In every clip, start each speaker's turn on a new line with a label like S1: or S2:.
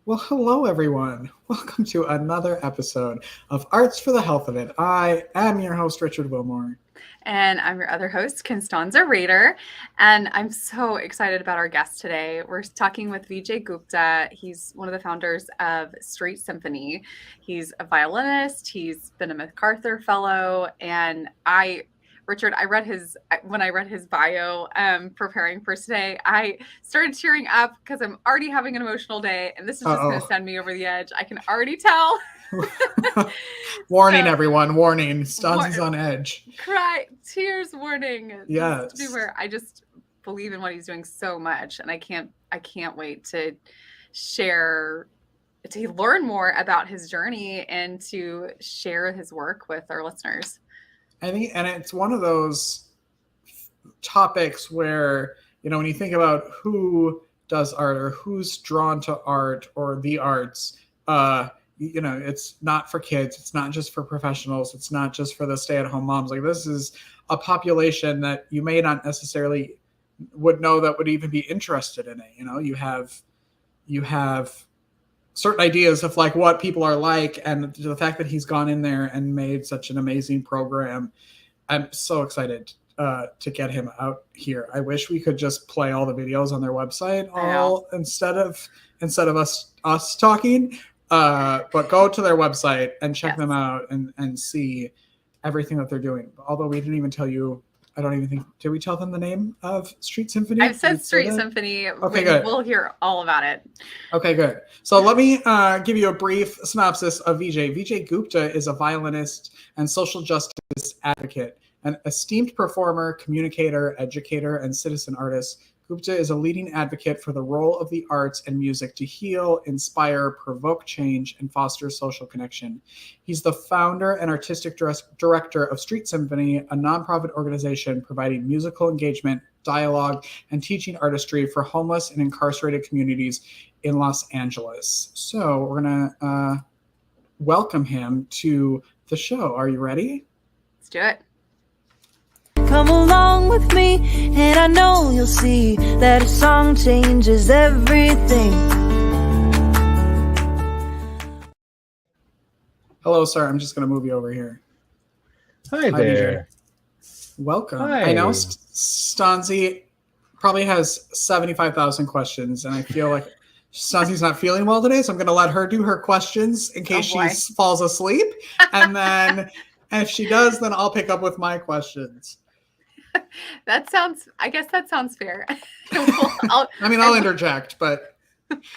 S1: Well, hello, everyone. Welcome to another episode of Arts for the Health of It. I am your host, Richard Wilmore.
S2: And I'm your other host, Constanza Rader. And I'm so excited about our guest today. We're talking with Vijay Gupta. He's one of the founders of Symphony. He's a violinist. He's been a MacArthur Fellow. And Richard, when I read his bio, preparing for today, I started tearing up because I'm already having an emotional day, and this is just going to send me over the edge. I can already tell.
S1: Warning, everyone! Warning! Stanzi's on edge.
S2: Tears warning.
S1: Yes.
S2: I just believe in what he's doing so much, and I can't wait to learn more about his journey and to share his work with our listeners.
S1: And it's one of those topics where, when you think about who does art or who's drawn to art or the arts, it's not for kids. It's not just for professionals. It's not just for the stay-at-home moms. Like, this is a population that you may not necessarily would know that would even be interested in it. You have certain ideas of like what people are like, and the fact that he's gone in there and made such an amazing program. I'm so excited to get him out here. I wish we could just play all the videos on their website instead of us talking. But go to their website and check them out and see everything that they're doing. Although we didn't even tell you. I don't even think, did we tell them the name of Symphony?
S2: I've said Symphony.
S1: Okay, good.
S2: We'll hear all about it.
S1: Okay, good. So let me give you a brief synopsis of Vijay. Vijay Gupta is a violinist and social justice advocate, an esteemed performer, communicator, educator, and citizen artist. Gupta is a leading advocate for the role of the arts and music to heal, inspire, provoke change, and foster social connection. He's the founder and artistic director of Symphony, a nonprofit organization providing musical engagement, dialogue, and teaching artistry for homeless and incarcerated communities in Los Angeles. So we're going to welcome him to the show. Are you ready?
S2: Let's do it.
S3: Come along with me, and I know you'll see that a song changes everything.
S1: Hello, sir. I'm just going to move you over here.
S4: Hi there.
S1: Welcome.
S4: Hi.
S1: I know Stanzi probably has 75,000 questions, and I feel like Stanzi's not feeling well today, so I'm going to let her do her questions in case she falls asleep. And then if she does, then I'll pick up with my questions.
S2: I guess that sounds fair.
S1: I'll interject, but.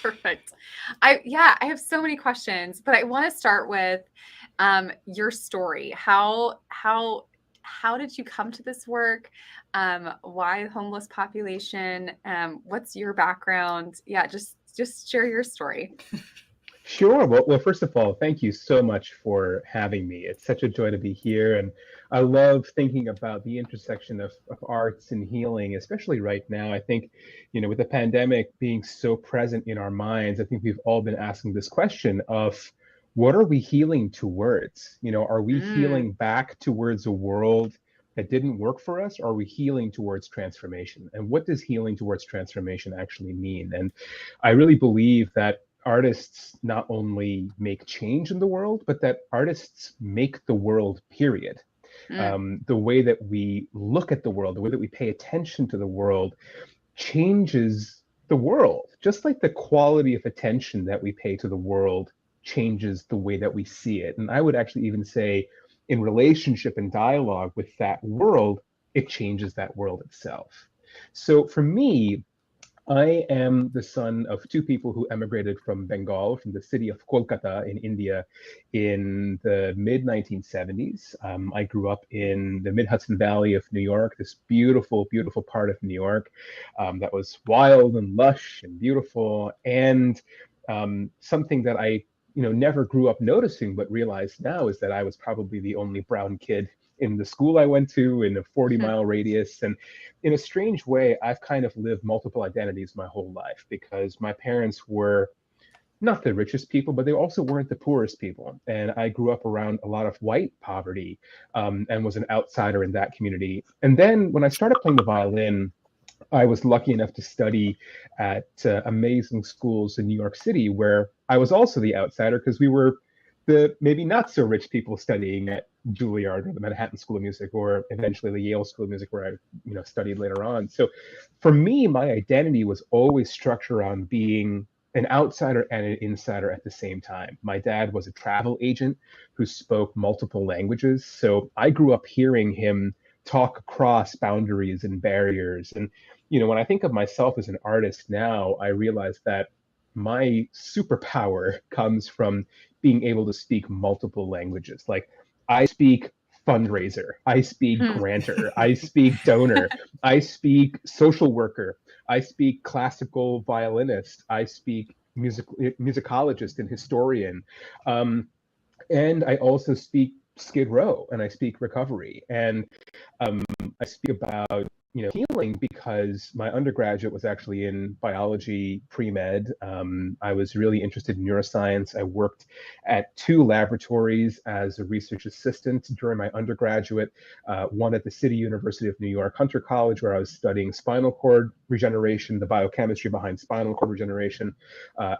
S2: Perfect. I have so many questions, but I want to start with your story. How did you come to this work? Why homeless population? What's your background? Yeah, just share your story.
S4: Sure. Well, first of all, thank you so much for having me. It's such a joy to be here. And I love thinking about the intersection of arts and healing, especially right now. I think, with the pandemic being so present in our minds, I think we've all been asking this question of what are we healing towards? Are we healing back towards a world that didn't work for us? Or are we healing towards transformation? And what does healing towards transformation actually mean? And I really believe that artists not only make change in the world, but that artists make the world, period. The way that we look at the world, the way that we pay attention to the world changes the world. Just like the quality of attention that we pay to the world changes the way that we see it. And I would actually even say in relationship and dialogue with that world, it changes that world itself. So for me, I am the son of two people who emigrated from Bengal, from the city of Kolkata in India in the mid-1970s. I grew up in the Mid-Hudson Valley of New York, this beautiful, beautiful part of New York that was wild and lush and beautiful. And something that I never grew up noticing, but realized now is that I was probably the only brown kid in the school I went to in a 40-mile radius. And in a strange way, I've kind of lived multiple identities my whole life because my parents were not the richest people, but they also weren't the poorest people. And I grew up around a lot of white poverty and was an outsider in that community. And then when I started playing the violin, I was lucky enough to study at amazing schools in New York City, where I was also the outsider because we were the maybe not so rich people studying at Juilliard or the Manhattan School of Music, or eventually the Yale School of Music, where I studied later on. So for me, my identity was always structured around being an outsider and an insider at the same time. My dad was a travel agent who spoke multiple languages, so I grew up hearing him talk across boundaries and barriers. And when I think of myself as an artist now, I realize that my superpower comes from being able to speak multiple languages. Like, I speak fundraiser, I speak grantor, I speak donor, I speak social worker, I speak classical violinist, I speak musicologist and historian, and I also speak Skid Row, and I speak recovery, and I speak about healing because my undergraduate was actually in biology pre-med. I was really interested in neuroscience. I worked at 2 laboratories as a research assistant during my undergraduate, one at the City University of New York, Hunter College, where I was studying spinal cord regeneration, the biochemistry behind spinal cord regeneration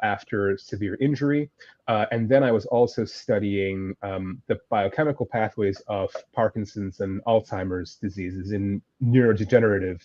S4: after severe injury. And then I was also studying the biochemical pathways of Parkinson's and Alzheimer's diseases in neurodegenerative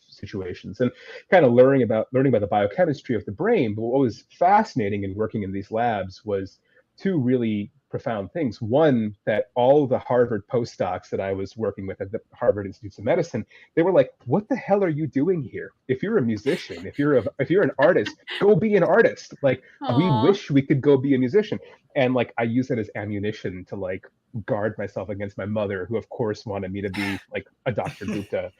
S4: situations, and kind of learning about the biochemistry of the brain. But what was fascinating in working in these labs was 2 really profound things. One, that all the Harvard postdocs that I was working with at the Harvard Institute of Medicine, they were like, "What the hell are you doing here? If you're a musician, if you're an artist, go be an artist. Like, we wish we could go be a musician." And like, I use that as ammunition to like guard myself against my mother, who of course wanted me to be like a Dr. Gupta.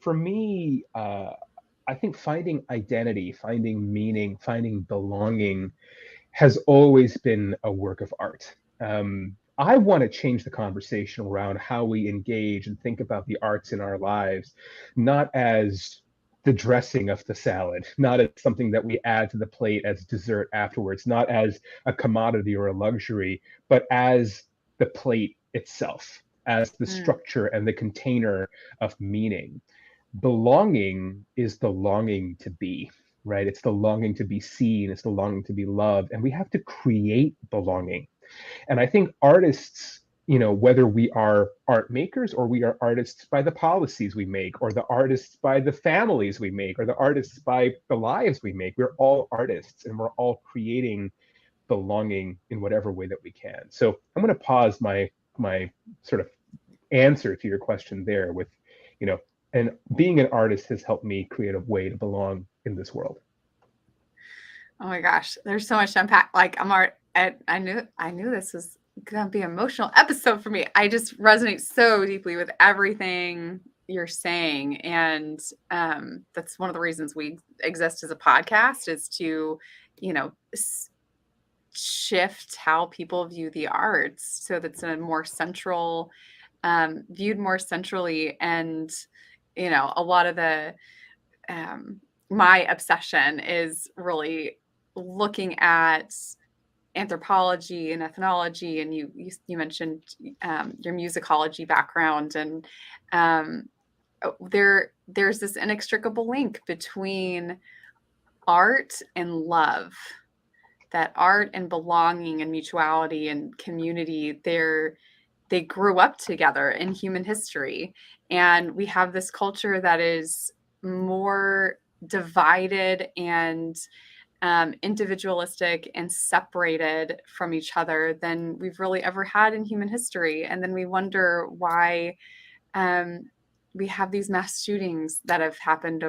S4: For me, I think finding identity, finding meaning, finding belonging has always been a work of art. I want to change the conversation around how we engage and think about the arts in our lives, not as the dressing of the salad, not as something that we add to the plate as dessert afterwards, not as a commodity or a luxury, but as the plate itself, as the structure and the container of meaning. Belonging is the longing to be, right? It's the longing to be seen, it's the longing to be loved, and we have to create belonging. And I think artists, whether we are art makers or we are artists by the policies we make, or the artists by the families we make, or the artists by the lives we make, we're all artists, and we're all creating belonging in whatever way that we can. So I'm going to pause my sort of answer to your question there with, and being an artist has helped me create a way to belong in this world.
S2: Oh my gosh, there's so much to unpack. Like, I knew this was gonna be an emotional episode for me. I just resonate so deeply with everything you're saying, and that's one of the reasons we exist as a podcast, is to, shift how people view the arts so that's a more central, viewed more centrally. And a lot of the my obsession is really looking at anthropology and ethnology, and you mentioned your musicology background, and there's this inextricable link between art and love, that art and belonging and mutuality and community, they grew up together in human history. And we have this culture that is more divided and individualistic and separated from each other than we've really ever had in human history. And then we wonder why we have these mass shootings that have happened,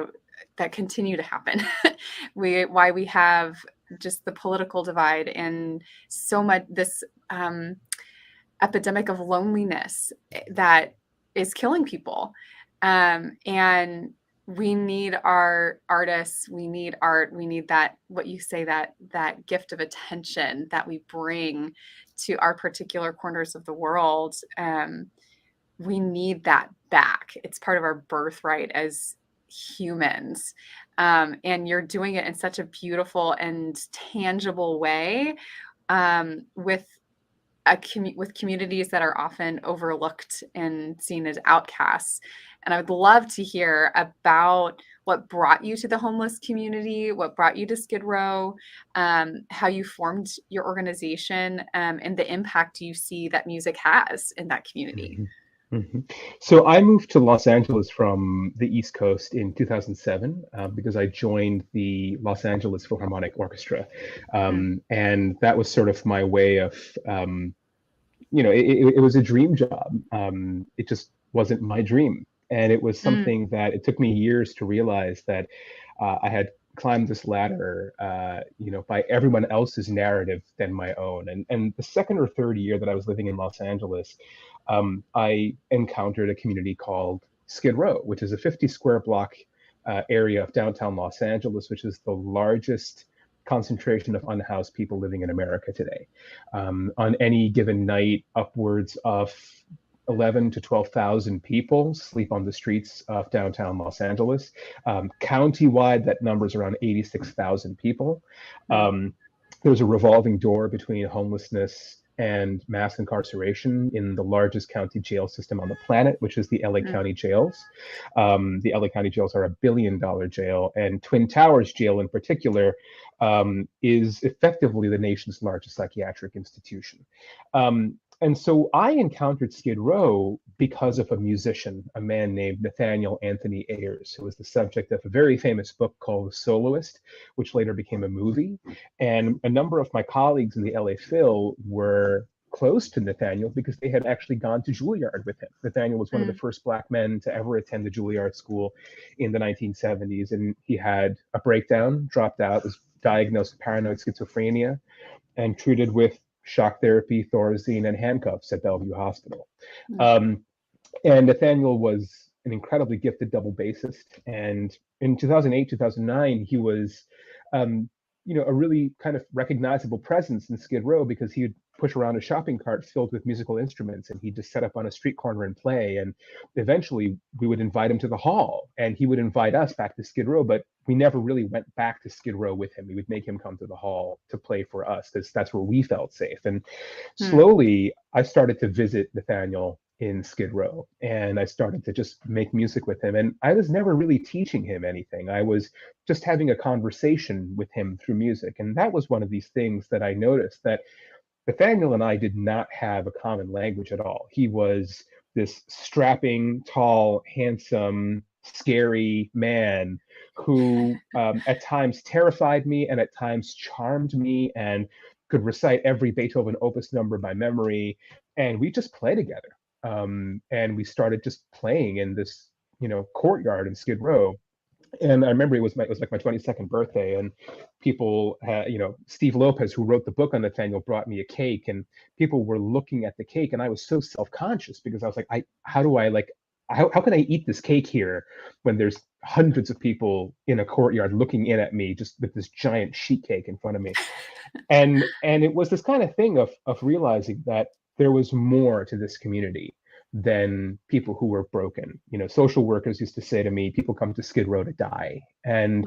S2: that continue to happen. Why we have just the political divide and so much this epidemic of loneliness that is killing people. And we need our artists, we need art, we need that, what you say, that gift of attention that we bring to our particular corners of the world. We need that back. It's part of our birthright as humans. And you're doing it in such a beautiful and tangible way, with with communities that are often overlooked and seen as outcasts. And I would love to hear about what brought you to the homeless community, what brought you to Skid Row, how you formed your organization, and the impact you see that music has in that community.
S4: So I moved to Los Angeles from the East Coast in 2007 because I joined the Los Angeles Philharmonic Orchestra. And that was sort of my way of, it was a dream job. It just wasn't my dream. And it was something that it took me years to realize that I had climbed this ladder, by everyone else's narrative than my own. And the second or third year that I was living in Los Angeles, I encountered a community called Skid Row, which is a 50 square block area of downtown Los Angeles, which is the largest concentration of unhoused people living in America today. On any given night, upwards of 11 to 12,000 people sleep on the streets of downtown Los Angeles. Countywide, that number is around 86,000 people. There's a revolving door between homelessness and mass incarceration in the largest county jail system on the planet, which is the LA County jails. The LA County jails are $1 billion jail, and Twin Towers jail in particular is effectively the nation's largest psychiatric institution. And so I encountered Skid Row because of a musician, a man named Nathaniel Anthony Ayers, who was the subject of a very famous book called The Soloist, which later became a movie. And a number of my colleagues in the LA Phil were close to Nathaniel because they had actually gone to Juilliard with him. Nathaniel was one of the first Black men to ever attend the Juilliard School in the 1970s. And he had a breakdown, dropped out, was diagnosed with paranoid schizophrenia, and treated with shock therapy, Thorazine, and handcuffs at Bellevue Hospital. And Nathaniel was an incredibly gifted double bassist. And in 2008, 2009, he was, a really kind of recognizable presence in Skid Row because he would push around a shopping cart filled with musical instruments, and he'd just set up on a street corner and play. And eventually we would invite him to the hall, and he would invite us back to Skid Row, but we never really went back to Skid Row with him. We would make him come to the hall to play for us because that's where we felt safe. And slowly I started to visit Nathaniel in Skid Row, and I started to just make music with him. And I was never really teaching him anything. I was just having a conversation with him through music. And that was one of these things that I noticed, that Nathaniel and I did not have a common language at all. He was this strapping, tall, handsome, scary man who at times terrified me and at times charmed me and could recite every Beethoven opus number by memory. And we just play together. And we started just playing in this, courtyard in Skid Row. And I remember it was like my 22nd birthday, and people, Steve Lopez, who wrote the book on Nathaniel, brought me a cake, and people were looking at the cake, and I was so self-conscious because I was like, how can I eat this cake here when there's hundreds of people in a courtyard looking in at me just with this giant sheet cake in front of me? And it was this kind of thing of realizing that there was more to this community than people who were broken. Social workers used to say to me, people come to Skid Row to die. And,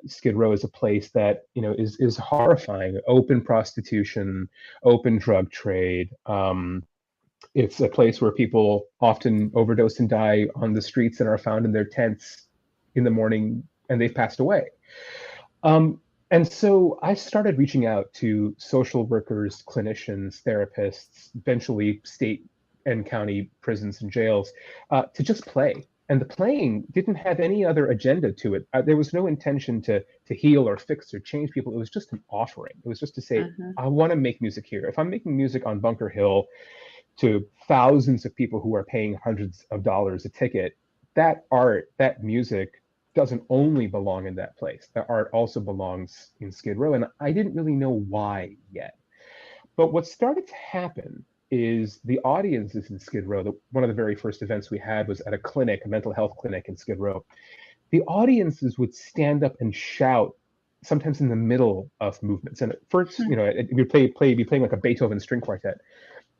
S4: Skid Row is a place that, is horrifying. Open prostitution, open drug trade. It's a place where people often overdose and die on the streets and are found in their tents in the morning and they've passed away. And so I started reaching out to social workers, clinicians, therapists, eventually state and county prisons and jails, to just play. And the playing didn't have any other agenda to it. There was no intention to heal or fix or change people. It was just an offering. It was just to say, I want to make music here. If I'm making music on Bunker Hill to thousands of people who are paying hundreds of dollars a ticket, that art, that music, doesn't only belong in that place. The art also belongs in Skid Row, and I didn't really know why yet. But what started to happen is the audiences in Skid Row, one of the very first events we had was at a clinic, a mental health clinic in Skid Row. The audiences would stand up and shout, sometimes in the middle of movements. And at first, we'd be playing like a Beethoven string quartet,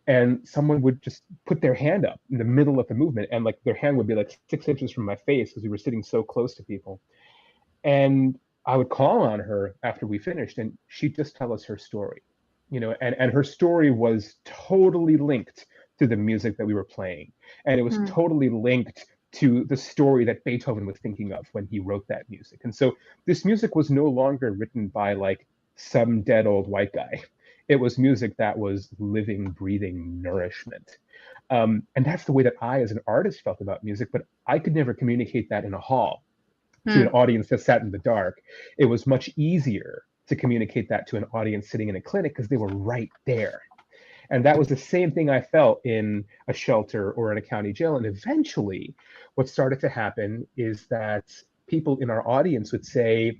S4: and someone would just put their hand up in the middle of the movement, and like their hand would be like 6 inches from my face because we were sitting so close to people. And I would call on her after we finished, and she'd just tell us her story. and her story was totally linked to the music that we were playing. And it was totally linked to the story that Beethoven was thinking of when he wrote that music. And so this music was no longer written by like some dead old white guy. It was music that was living, breathing nourishment. And that's the way that I, as an artist, felt about music, but I could never communicate that in a hall to an audience that sat in the dark. It was much easier to communicate that to an audience sitting in a clinic because they were right there. And that was the same thing I felt in a shelter or in a county jail. And eventually, what started to happen is that people in our audience would say,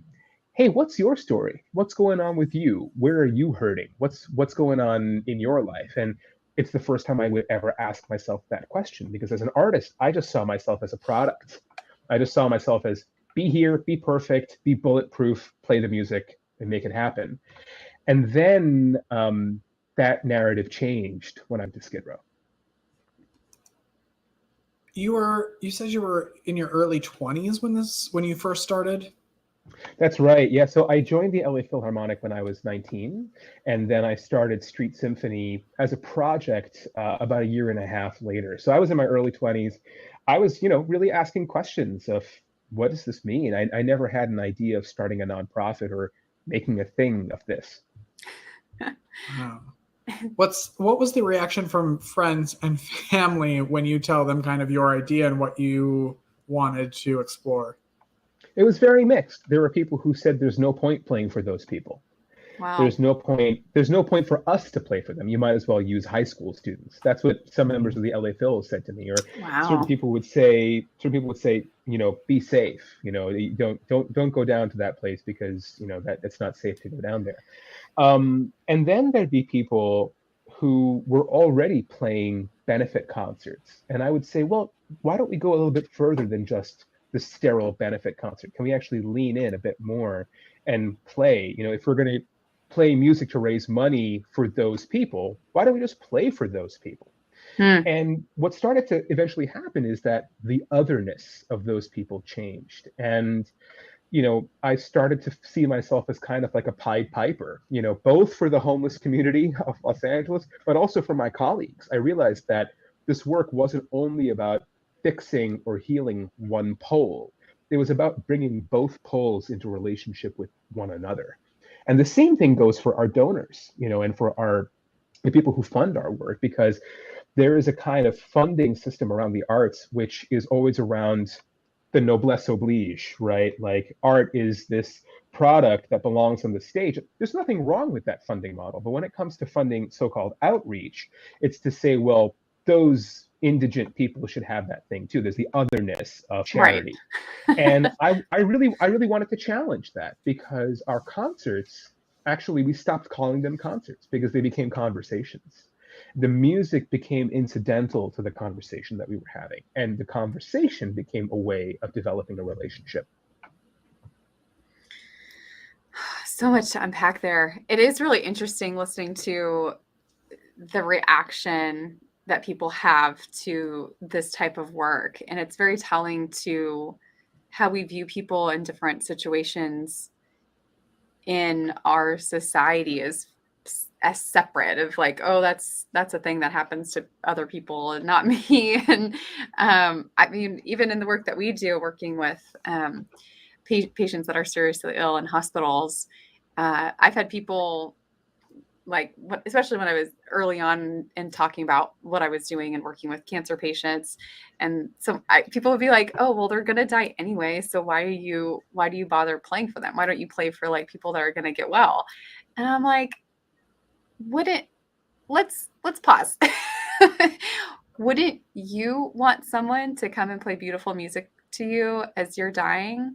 S4: hey, what's your story? What's going on with you? Where are you hurting? What's going on in your life? And it's the first time I would ever ask myself that question, because as an artist, I just saw myself as a product. I just saw myself as be here, be perfect, be bulletproof, play the music, and make it happen. And then that narrative changed when I went to Skid Row.
S1: You said you were in your early 20s when you first started?
S4: That's right. Yeah. So I joined the LA Philharmonic when I was 19, and then I started Street Symphony as a project about a year and a half later. So I was in my early 20s. I was, really asking questions of what does this mean? I never had an idea of starting a nonprofit or making a thing of this.
S1: Wow. What was the reaction from friends and family when you tell them kind of your idea and what you wanted to explore?
S4: It was very mixed. There were people who said there's no point playing for those people.
S2: Wow.
S4: There's no point for us to play for them. You might as well use high school students. That's what some members of the LA Phil said to me. Or
S2: Wow.
S4: certain people would say, be safe. Don't go down to that place because that it's not safe to go down there. And then there'd be people who were already playing benefit concerts, and I would say, well, why don't we go a little bit further than just the sterile benefit concert? Can we actually lean in a bit more and play? If we're going to play music to raise money for those people, why don't we just play for those people? And what started to eventually happen is that the otherness of those people changed. And, I started to see myself as kind of like a Pied Piper, both for the homeless community of Los Angeles, but also for my colleagues. I realized that this work wasn't only about fixing or healing one pole. It was about bringing both poles into relationship with one another. And the same thing goes for our donors, and for the people who fund our work, because there is a kind of funding system around the arts, which is always around the noblesse oblige, right? Like art is this product that belongs on the stage. There's nothing wrong with that funding model. But when it comes to funding so-called outreach, it's to say, well, those indigent people should have that thing too. There's the otherness of charity. Right. And I really wanted to challenge that, because our concerts, actually, we stopped calling them concerts because they became conversations. The music became incidental to the conversation that we were having, and the conversation became a way of developing a relationship.
S2: So much to unpack there. It is really interesting listening to the reaction that people have to this type of work. And it's very telling to how we view people in different situations in our society as separate, of like, oh, that's a thing that happens to other people and not me. And I mean, even in the work that we do, working with patients that are seriously ill in hospitals, I've had people, like, especially when I was early on in talking about what I was doing and working with cancer patients, and people would be like, "Oh, well, they're gonna die anyway, so why do you bother playing for them? Why don't you play for like people that are gonna get well?" And I'm like, let's pause. Wouldn't you want someone to come and play beautiful music to you as you're dying?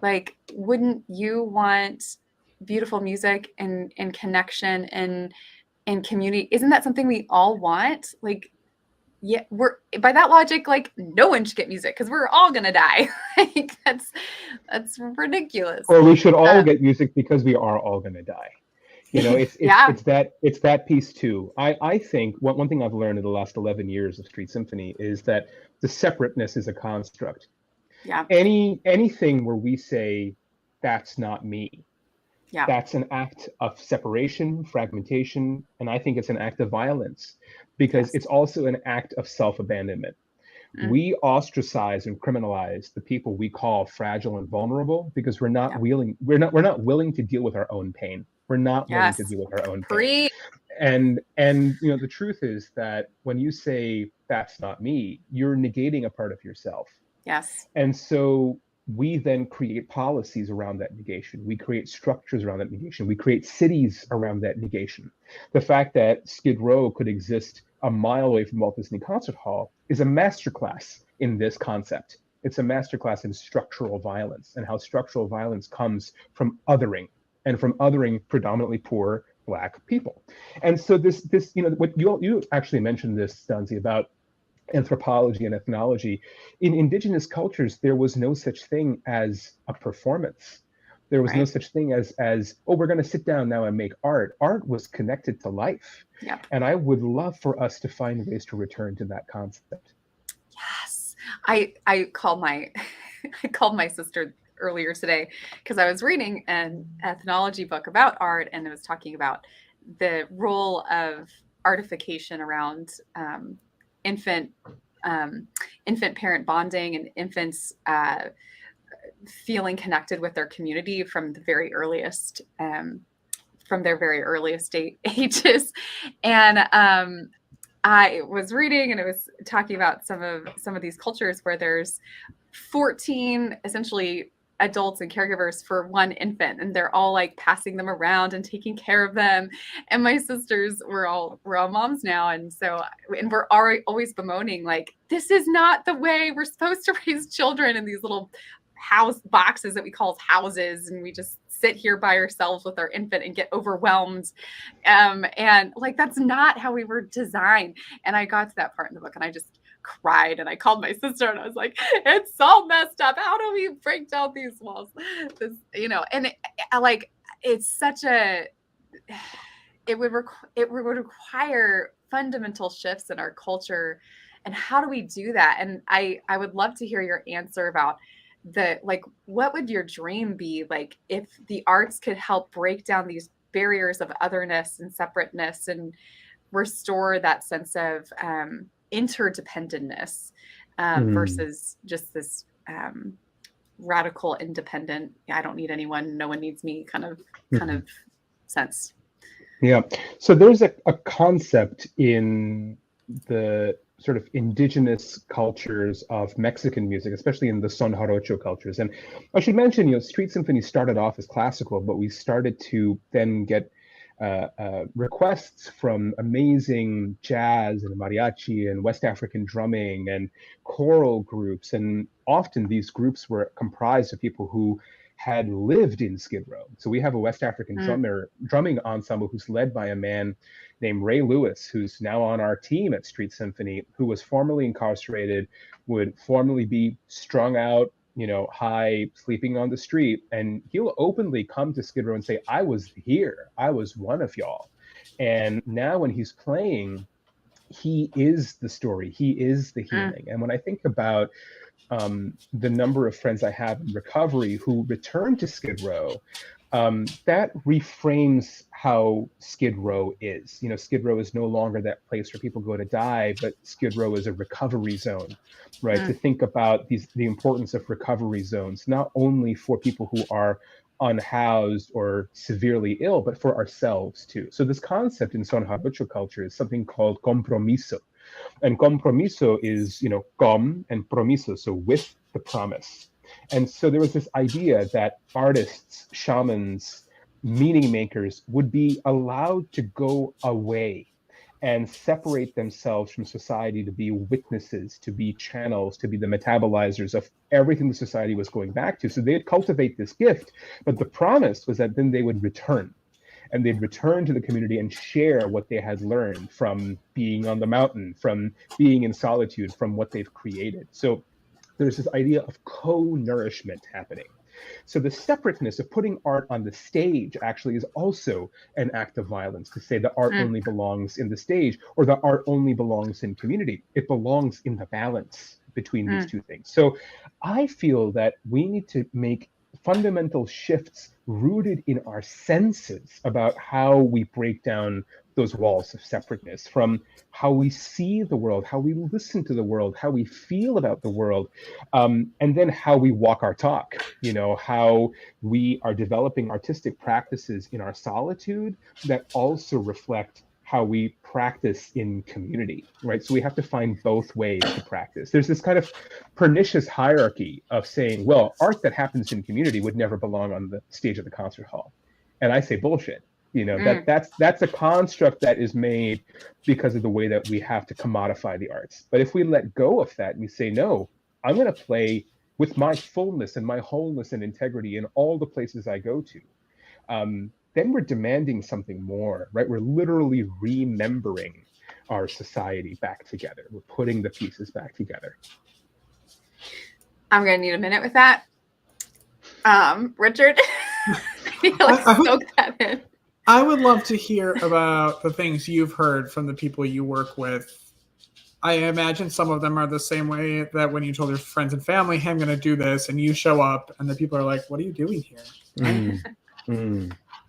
S2: Like, wouldn't you want beautiful music and connection and community? Isn't that something we all want? Like, yeah, we're, by that logic, like, no one should get music because we're all gonna die. Like, that's ridiculous.
S4: Or we should all get music because we are all gonna die. It's that piece too. I think one thing I've learned in the last 11 years of Street Symphony is that the separateness is a construct.
S2: Yeah.
S4: Anything where we say that's not me,
S2: Yeah.
S4: That's an act of separation, fragmentation, and I think it's an act of violence because
S2: Yes.
S4: it's also an act of self-abandonment. We ostracize and criminalize the people we call fragile and vulnerable because we're not
S2: Yeah.
S4: willing to deal with our own pain. We're not willing to
S2: Yes.
S4: deal with our own pain.
S2: Preach.
S4: And you know, the truth is that when you say that's not me, you're negating a part of yourself.
S2: Yes.
S4: And so we then create policies around that negation. We create structures around that negation. We create cities around that negation. The fact that Skid Row could exist a mile away from Walt Disney Concert Hall is a masterclass in this concept. It's a masterclass in structural violence and how structural violence comes from othering, and from othering predominantly poor Black people. And so this you know, what you actually mentioned this, Stanzi, about anthropology and ethnology. In indigenous cultures, there was no such thing as a performance. There was no
S2: Right.
S4: such thing as oh, we're going to sit down now and make art. Art was connected to life.
S2: Yep.
S4: And I would love for us to find ways to return to that concept.
S2: Yes. I called my I called my sister earlier today because I was reading an ethnology book about art, and it was talking about the role of artification around infant parent bonding and infants feeling connected with their community from the very earliest from their very earliest ages. And I was reading, and it was talking about some of these cultures where there's 14 essentially adults and caregivers for one infant, and they're all like passing them around and taking care of them. And my sisters, we're all moms now, and we're always bemoaning, like, this is not the way we're supposed to raise children in these little house boxes that we call houses, and we just sit here by ourselves with our infant and get overwhelmed, and like, that's not how we were designed. And I got to that part in the book, and I just cried, and I called my sister, and I was like, it's so messed up. How do we break down these walls? This, you know, and it's such a, it would require fundamental shifts in our culture. And how do we do that? And I would love to hear your answer about what would your dream be, like, if the arts could help break down these barriers of otherness and separateness and restore that sense of interdependentness versus just this radical independent, I don't need anyone, no one needs me kind of sense.
S4: Yeah. So there's a concept in the sort of indigenous cultures of Mexican music, especially in the son jarocho cultures. And I should mention, you know, street symphony started off as classical, but we started to then get requests from amazing jazz and mariachi and West African drumming and choral groups. And often these groups were comprised of people who had lived in Skid Row. So we have a West African drumming ensemble who's led by a man named Ray Lewis, who's now on our team at Street Symphony, who was formerly incarcerated, would formerly be strung out, you know, high, sleeping on the street. And he'll openly come to Skid Row and say, I was here. I was one of y'all. And now when he's playing, he is the story. He is the healing. And when I think about the number of friends I have in recovery who return to Skid Row, that reframes how Skid Row is. You know, Skid Row is no longer that place where people go to die, but Skid Row is a recovery zone, right? To think about the importance of recovery zones, not only for people who are unhoused or severely ill, but for ourselves too. So this concept in son jarocho culture is something called compromiso. And compromiso is, you know, com and promiso, so with the promise. And so there was this idea that artists, shamans, meaning makers would be allowed to go away and separate themselves from society to be witnesses, to be channels, to be the metabolizers of everything the society was going back to. So they'd cultivate this gift, but the promise was that then they would return. And they'd return to the community and share what they had learned from being on the mountain, from being in solitude, from what they've created. So there's this idea of co-nourishment happening. So the separateness of putting art on the stage actually is also an act of violence, to say that art only belongs in the stage, or that art only belongs in community. It belongs in the balance between these two things. So I feel that we need to make fundamental shifts rooted in our senses about how we break down those walls of separateness, from how we see the world, how we listen to the world, how we feel about the world, and then how we walk our talk, how we are developing artistic practices in our solitude that also reflect how we practice in community, right? So we have to find both ways to practice. There's this kind of pernicious hierarchy of saying, well, art that happens in community would never belong on the stage of the concert hall. And I say bullshit. That's a construct that is made because of the way that we have to commodify the arts. But if we let go of that and we say, no, I'm going to play with my fullness and my wholeness and integrity in all the places I go to, then we're demanding something more, right? We're literally remembering our society back together. We're putting the pieces back together.
S2: I'm going to need a minute with that. Richard, soak that in.
S1: I would love to hear about the things you've heard from the people you work with. I imagine some of them are the same way that when you told your friends and family, hey, I'm going to do this, and you show up, and the people are like, what are you doing here?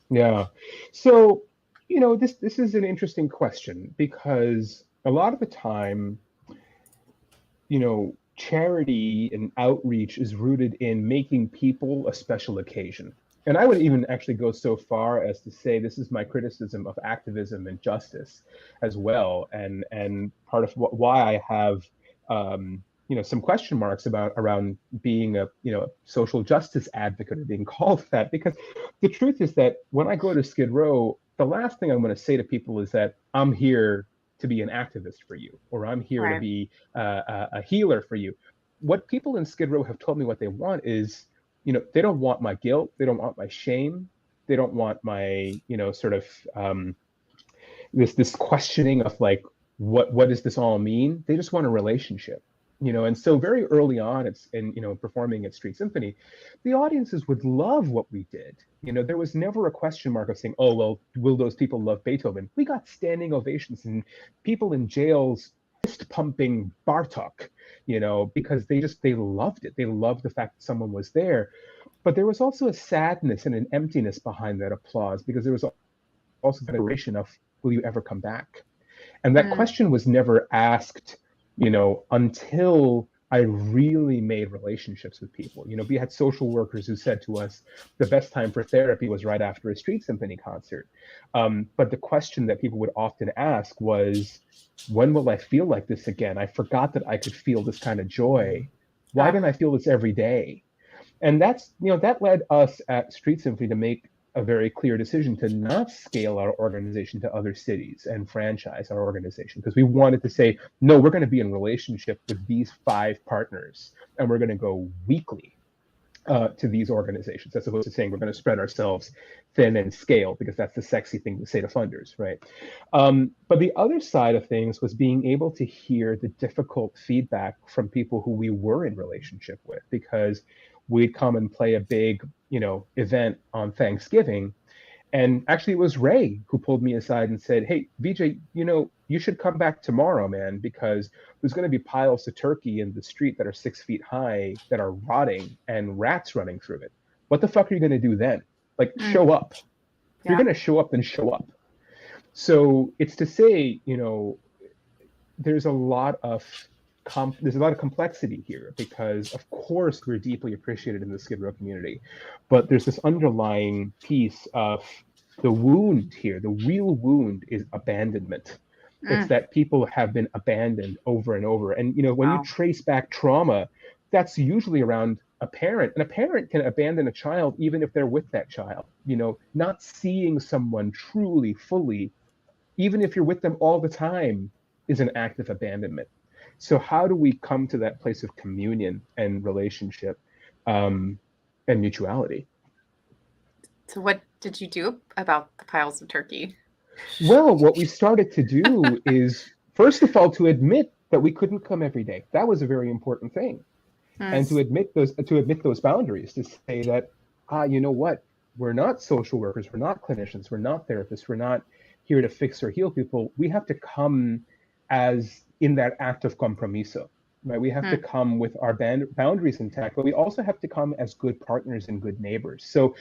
S4: Yeah. So, this is an interesting question, because a lot of the time, charity and outreach is rooted in making people a special occasion. And I would even actually go so far as to say this is my criticism of activism and justice as well, and part of why I have some question marks around being a social justice advocate or being called that, because the truth is that when I go to Skid Row, the last thing I'm going to say to people is that I'm here to be an activist for you, or I'm here to be a healer for you. What people in Skid Row have told me what they want is, they don't want my guilt, they don't want my shame, they don't want my this questioning of like, what does this all mean? They just want a relationship. And so very early on, performing at Street Symphony, the audiences would love what we did. There was never a question mark of saying, oh, well, will those people love Beethoven? We got standing ovations and people in jails fist pumping Bartok, because they loved it. They loved the fact that someone was there. But there was also a sadness and an emptiness behind that applause, because there was also the consideration of, will you ever come back? And that question was never asked until I really made relationships with people. We had social workers who said to us, the best time for therapy was right after a Street Symphony concert. But the question that people would often ask was, when will I feel like this again? I forgot that I could feel this kind of joy. Why didn't I feel this every day? And that's, that led us at Street Symphony to make a very clear decision to not scale our organization to other cities and franchise our organization, because we wanted to say, no, we're going to be in relationship with these 5 partners, and we're going to go weekly to these organizations, as opposed to saying we're going to spread ourselves thin and scale, because that's the sexy thing to say to funders, right? But the other side of things was being able to hear the difficult feedback from people who we were in relationship with, because we'd come and play a big, event on Thanksgiving. And actually it was Ray who pulled me aside and said, hey, Vijay, you should come back tomorrow, man, because there's going to be piles of turkey in the street that are 6 feet high that are rotting and rats running through it. What the fuck are you going to do then? Like, show up. If you're going to show up, then show up. So it's to say, there's a lot of complexity here, because of course we're deeply appreciated in the Skid Row community, but there's this underlying piece of the wound here. The real wound is abandonment. It's that people have been abandoned over and over. And when you trace back trauma, that's usually around a parent, and a parent can abandon a child even if they're with that child. Not seeing someone truly, fully, even if you're with them all the time, is an act of abandonment. So how do we come to that place of communion and relationship and mutuality?
S2: So what did you do about the piles of turkey?
S4: Well, what we started to do is, first of all, to admit that we couldn't come every day. That was a very important thing. And to admit those boundaries, to say that, you know what, we're not social workers, we're not clinicians, we're not therapists, we're not here to fix or heal people. We have to come as in that act of compromiso, right? We have to come with our boundaries intact, but we also have to come as good partners and good neighbors. So,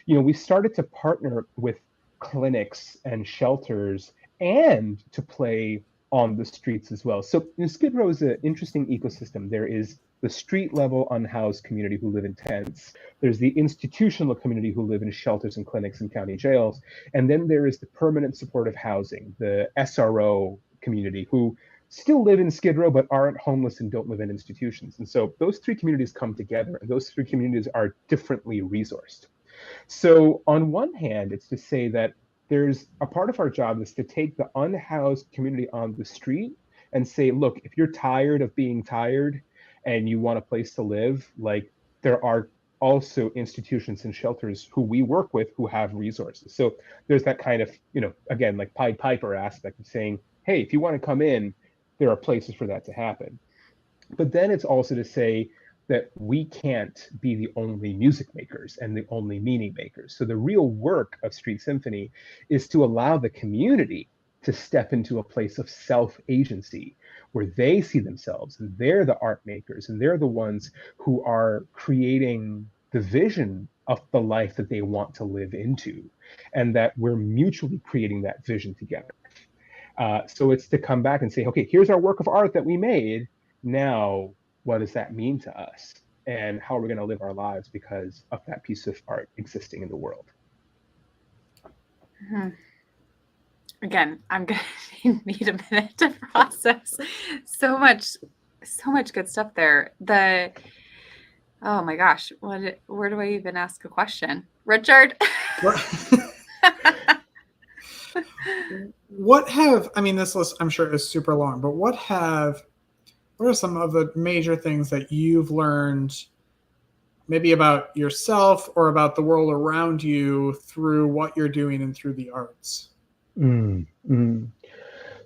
S4: we started to partner with clinics and shelters and to play on the streets as well. So Skid Row is an interesting ecosystem. There is the street level unhoused community who live in tents. There's the institutional community who live in shelters and clinics and county jails. And then there is the permanent supportive housing, the SRO community who still live in Skid Row but aren't homeless and don't live in institutions. And so those three communities come together, and those three communities are differently resourced. So on one hand, it's to say that there's a part of our job is to take the unhoused community on the street and say, look, if you're tired of being tired and you want a place to live, like there are also institutions and shelters who we work with who have resources. So there's that kind of, again, like Pied Piper aspect of saying, hey, if you want to come in, there are places for that to happen. But then it's also to say that we can't be the only music makers and the only meaning makers. So the real work of Street Symphony is to allow the community to step into a place of self-agency where they see themselves and they're the art makers and they're the ones who are creating the vision of the life that they want to live into, and that we're mutually creating that vision together. So it's to come back and say, okay, here's our work of art that we made. Now, what does that mean to us? And how are we going to live our lives because of that piece of art existing in the world?
S2: Mm-hmm. Again, I'm going to need a minute to process so much good stuff there. Oh my gosh, where do I even ask a question? Richard?
S1: This list I'm sure is super long, but what are some of the major things that you've learned maybe about yourself or about the world around you through what you're doing and through the arts?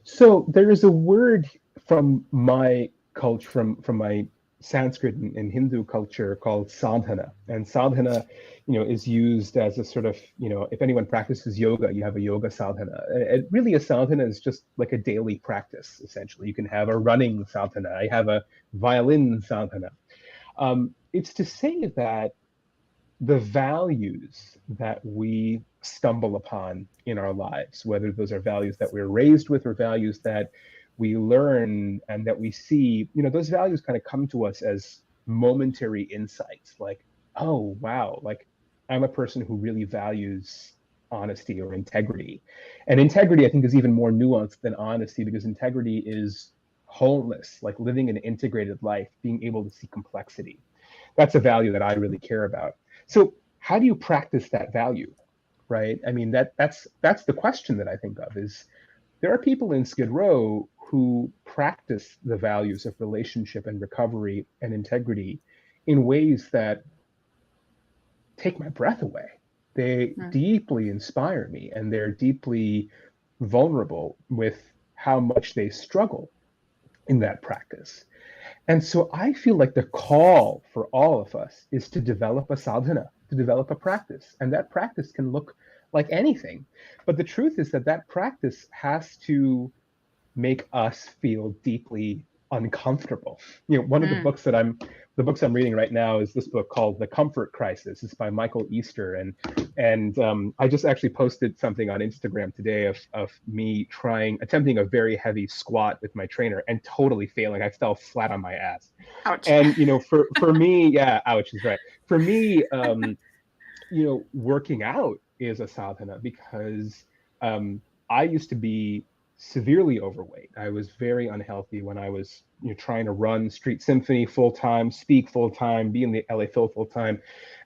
S4: So there is a word from my culture, from my Sanskrit and Hindu culture called sadhana. And sadhana, is used as a sort of, if anyone practices yoga, you have a yoga sadhana. And really a sadhana is just like a daily practice, essentially. You can have a running sadhana. I have a violin sadhana. It's to say that the values that we stumble upon in our lives, whether those are values that we're raised with or values that we learn and that we see, those values kind of come to us as momentary insights, like, oh, wow, like I'm a person who really values honesty or integrity. And integrity, I think, is even more nuanced than honesty, because integrity is wholeness, like living an integrated life, being able to see complexity. That's a value that I really care about. So how do you practice that value, right? I mean, that's the question that I think of is, there are people in Skid Row who practice the values of relationship and recovery and integrity in ways that take my breath away. They deeply inspire me, and they're deeply vulnerable with how much they struggle in that practice. And so I feel like the call for all of us is to develop a sadhana, to develop a practice. And that practice can look like anything. But the truth is that practice has to make us feel deeply uncomfortable. One of the books I'm reading right now is this book called The Comfort Crisis. It's by Michael Easter, and I just actually posted something on Instagram today of me attempting a very heavy squat with my trainer and totally failing. I fell flat on my ass.
S2: Ouch.
S4: And for me, yeah, ouch is right. For me, working out is a sadhana, because I used to be severely overweight. I was very unhealthy when I was trying to run Street Symphony full-time, speak full-time, be in the LA Phil full-time.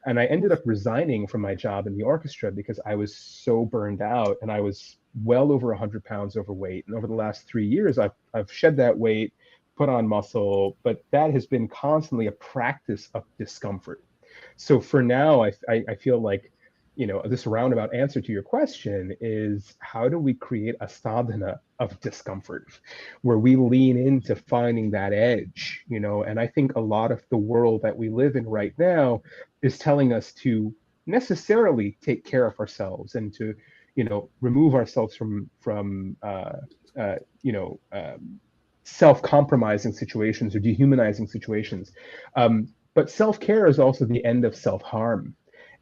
S4: And I ended up resigning from my job in the orchestra because I was so burned out, and I was well over 100 pounds overweight. And over the last 3 years, I've shed that weight, put on muscle, but that has been constantly a practice of discomfort. So for now, I feel like, this roundabout answer to your question is, how do we create a sadhana of discomfort where we lean into finding that edge, and I think a lot of the world that we live in right now is telling us to necessarily take care of ourselves and to, remove ourselves from self-compromising situations or dehumanizing situations. But self-care is also the end of self-harm.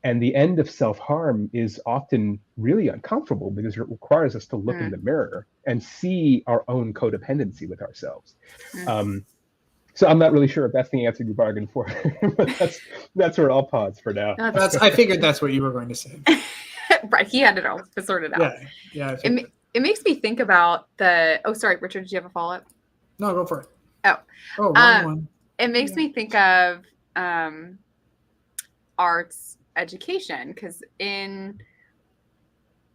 S4: And the end of self-harm is often really uncomfortable because it requires us to look in the mirror and see our own codependency with ourselves. So I'm not really sure if that's the answer you bargained for, but that's where I'll pause for now.
S1: I figured that's what you were going to say.
S2: Right, he had it all sorted out.
S1: Yeah.
S2: It makes me think about the. Oh, sorry, Richard. Did you have a follow-up?
S1: No, go for it.
S2: Oh,
S1: wrong one.
S2: It makes me think of arts education, because in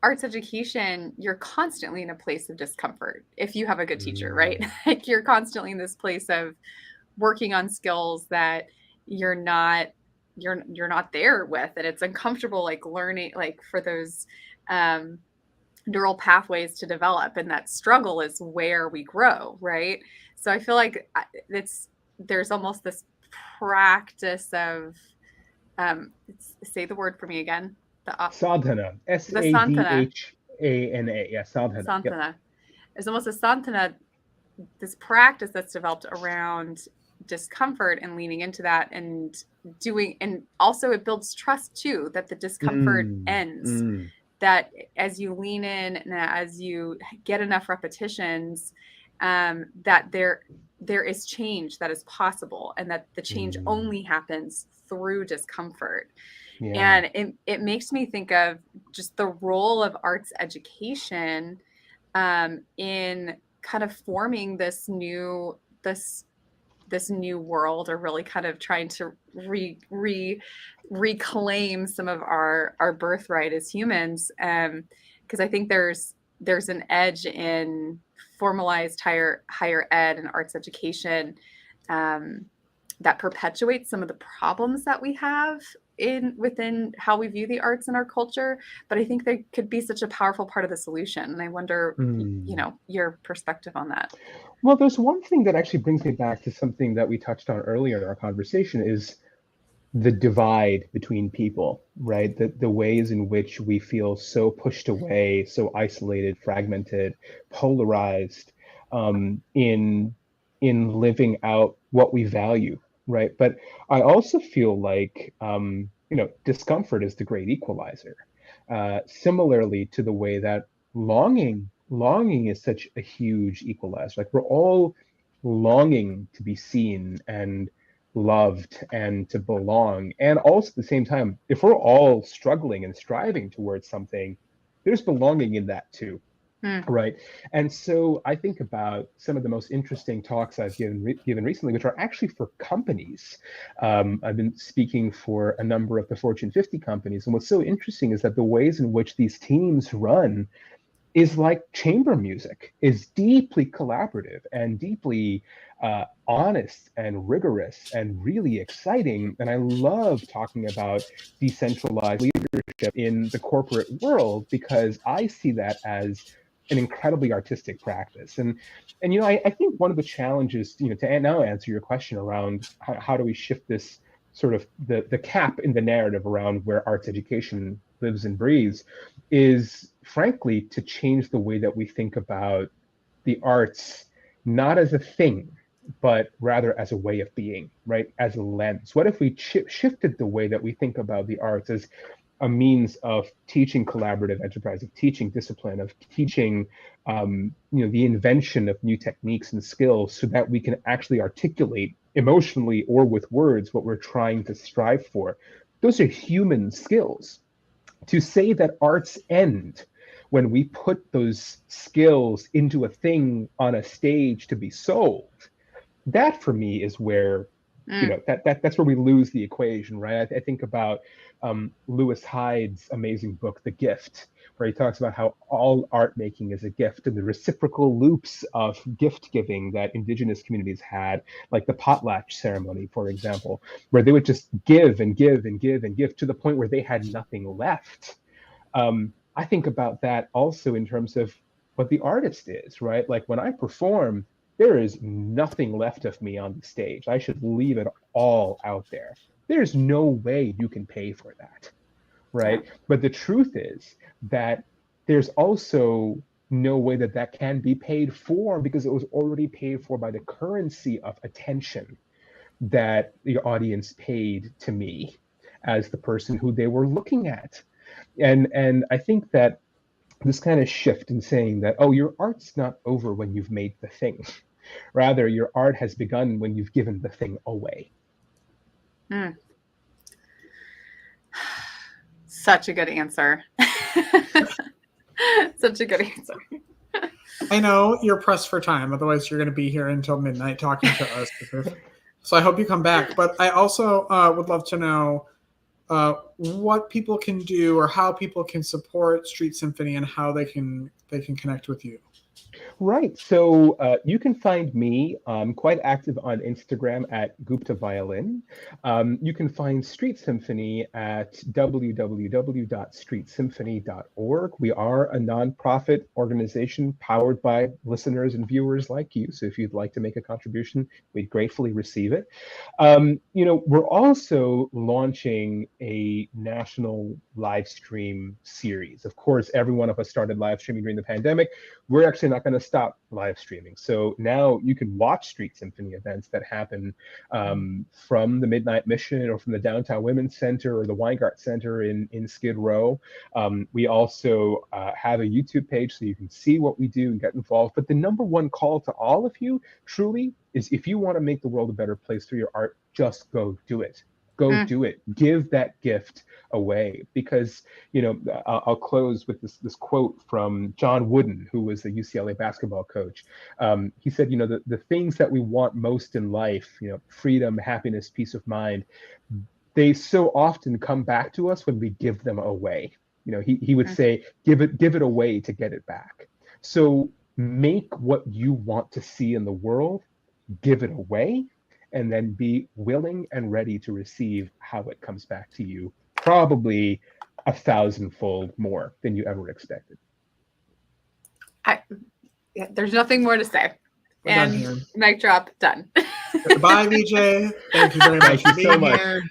S2: arts education, you're constantly in a place of discomfort if you have a good teacher, right? Like you're constantly in this place of working on skills that you're not there with, and it's uncomfortable, like learning, like for those neural pathways to develop, and that struggle is where we grow, right? So I feel like there's almost this practice of say the word for me again.
S4: Sadhana, Sadhana. Yeah, sadhana.
S2: Sadhana. Yep. There's almost a sadhana, this practice that's developed around discomfort and leaning into that and doing, and also it builds trust too, that the discomfort ends, that as you lean in and as you get enough repetitions, that there is change that is possible, and that the change only happens through discomfort. Yeah. And it makes me think of just the role of arts education in kind of forming this new world, or really kind of trying to reclaim some of our birthright as humans. Because I think there's an edge in formalized higher ed and arts education that perpetuates some of the problems that we have within how we view the arts in our culture. But I think they could be such a powerful part of the solution. And I wonder, your perspective on that.
S4: Well, there's one thing that actually brings me back to something that we touched on earlier in our conversation, is the divide between people, right? The ways in which we feel so pushed away, so isolated, fragmented, polarized in living out what we value, right? But I also feel like, discomfort is the great equalizer. Similarly to the way that longing is such a huge equalizer. Like we're all longing to be seen and loved and to belong. And also at the same time, if we're all struggling and striving towards something, there's belonging in that too. Right. And so I think about some of the most interesting talks I've given recently, which are actually for companies. I've been speaking for a number of the Fortune 50 companies. And what's so interesting is that the ways in which these teams run is like chamber music, is deeply collaborative and deeply honest and rigorous and really exciting. And I love talking about decentralized leadership in the corporate world, because I see that as an incredibly artistic practice. And I think one of the challenges, to now answer your question around how do we shift this sort of the cap in the narrative around where arts education lives and breathes, is frankly to change the way that we think about the arts, not as a thing, but rather as a way of being, right? As a lens. What if we shifted the way that we think about the arts as a means of teaching collaborative enterprise, of teaching discipline, of teaching, the invention of new techniques and skills, so that we can actually articulate emotionally or with words what we're trying to strive for. Those are human skills. To say that arts end when we put those skills into a thing on a stage to be sold, that for me is where that's where we lose the equation, right? I think about Lewis Hyde's amazing book, The Gift, where he talks about how all art making is a gift, and the reciprocal loops of gift giving that indigenous communities had, like the potlatch ceremony, for example, where they would just give and give and give and give to the point where they had nothing left. I think about that also in terms of what the artist is, right? Like when I perform, there is nothing left of me on the stage. I should leave it all out there. There's no way you can pay for that, right? Yeah. But the truth is that there's also no way that that can be paid for, because it was already paid for by the currency of attention that the audience paid to me as the person who they were looking at. And I think that this kind of shift in saying that, oh, your art's not over when you've made the thing. Rather, your art has begun when you've given the thing away.
S2: Such a good answer. Such a good answer.
S1: I know you're pressed for time. Otherwise, you're going to be here until midnight talking to us. So I hope you come back. But I also would love to know what people can do, or how people can support Street Symphony, and how they can connect with you.
S4: Right. So you can find me. I'm quite active on Instagram at Gupta Violin. You can find Street Symphony at www.streetsymphony.org. We are a nonprofit organization powered by listeners and viewers like you. So if you'd like to make a contribution, we'd gratefully receive it. We're also launching a national live stream series. Of course, every one of us started live streaming during the pandemic. We're actually not going to stop live streaming. So now you can watch Street Symphony events that happen from the Midnight Mission, or from the Downtown Women's Center, or the Weingart Center in Skid Row. We also have a YouTube page, so you can see what we do and get involved. But the number one call to all of you, truly, is if you want to make the world a better place through your art, just go do it. Go do it. Give that gift away. Because, I'll close with this quote from John Wooden, who was the UCLA basketball coach. He said, the things that we want most in life, freedom, happiness, peace of mind, they so often come back to us when we give them away. He would say, give it away to get it back. So make what you want to see in the world, give it away, and then be willing and ready to receive how it comes back to you, probably 1,000-fold more than you ever expected.
S2: There's nothing more to say.
S1: We're
S2: and
S1: done here.
S2: Mic drop, done.
S1: Goodbye, Vijay. Thank you very much
S4: Thank
S1: for
S4: you
S1: being
S4: so much.
S1: here.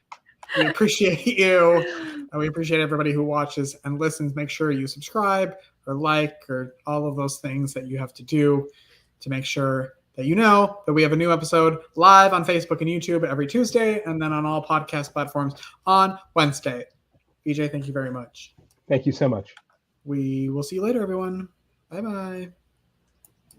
S1: We appreciate you. And we appreciate everybody who watches and listens. Make sure you subscribe or like, or all of those things that you have to do to make sure that you know that we have a new episode live on Facebook and YouTube every Tuesday, and then on all podcast platforms on Wednesday. Vijay, thank you very much.
S4: Thank you so much.
S1: We will see you later, everyone. Bye-bye.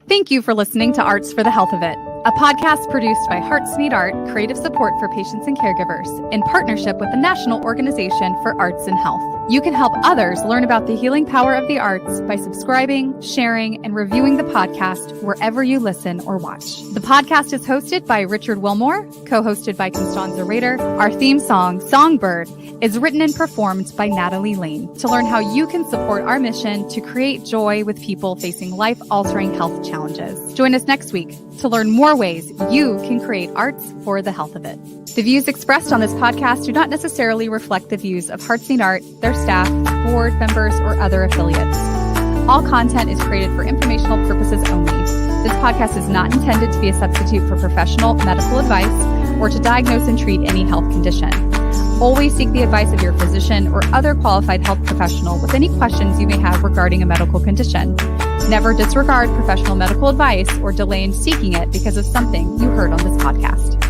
S2: Thank you for listening to Arts for the Health of It, a podcast produced by Hearts Need Art Creative Support for Patients and Caregivers in partnership with the National Organization for Arts and Health. You can help others learn about the healing power of the arts by subscribing, sharing, and reviewing the podcast wherever you listen or watch. The podcast is hosted by Richard Wilmore, co-hosted by Constanza Rader. Our theme song, Songbird, is written and performed by Natalie Lane. To learn how you can support our mission to create joy with people facing life-altering health challenges. Join us next week to learn more ways you can create arts for the health of it. The views expressed on this podcast do not necessarily reflect the views of Hearts Need Art, their staff, board members, or other affiliates. All content is created for informational purposes only. This podcast is not intended to be a substitute for professional medical advice or to diagnose and treat any health condition. Always seek the advice of your physician or other qualified health professional with any questions you may have regarding a medical condition. Never disregard professional medical advice or delay in seeking it because of something you heard on this podcast.